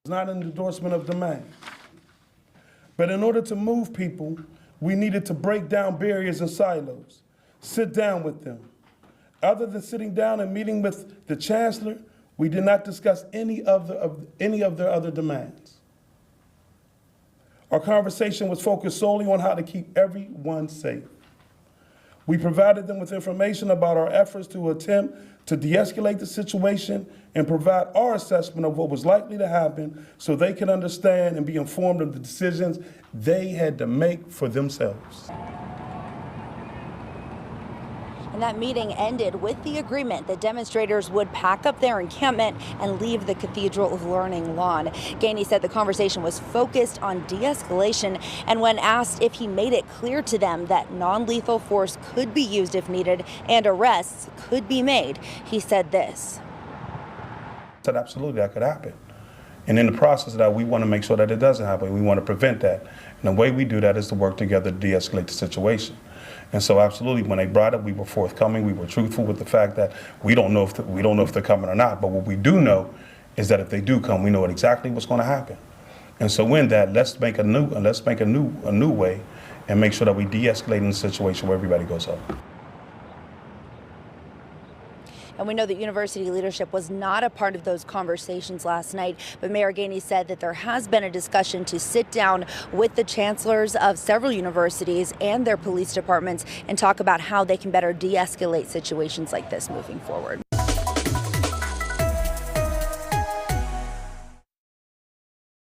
It's not an endorsement of demand. But in order to move people, we needed to break down barriers and silos, sit down with them. Other than sitting down and meeting with the chancellor, we did not discuss any of their other demands. Our conversation was focused solely on how to keep everyone safe. We provided them with information about our efforts to attempt to de-escalate the situation and provide our assessment of what was likely to happen so they could understand and be informed of the decisions they had to make for themselves. And that meeting ended with the agreement that demonstrators would pack up their encampment and leave the Cathedral of Learning lawn. Gainey said the conversation was focused on de-escalation, and when asked if he made it clear to them that non-lethal force could be used if needed and arrests could be made, he said this. I said absolutely that could happen. And in the process of that, we want to make sure that it doesn't happen. We want to prevent that. And the way we do that is to work together to de-escalate the situation. And so absolutely, when they brought it, we were forthcoming. We were truthful with the fact that we don't know if they're coming or not. But what we do know is that if they do come, we know exactly what's going to happen. And so in that, let's make a new way and make sure that we de-escalate in a situation where everybody goes home. And we know that university leadership was not a part of those conversations last night, but Mayor Gainey said that there has been a discussion to sit down with the chancellors of several universities and their police departments and talk about how they can better de-escalate situations like this moving forward.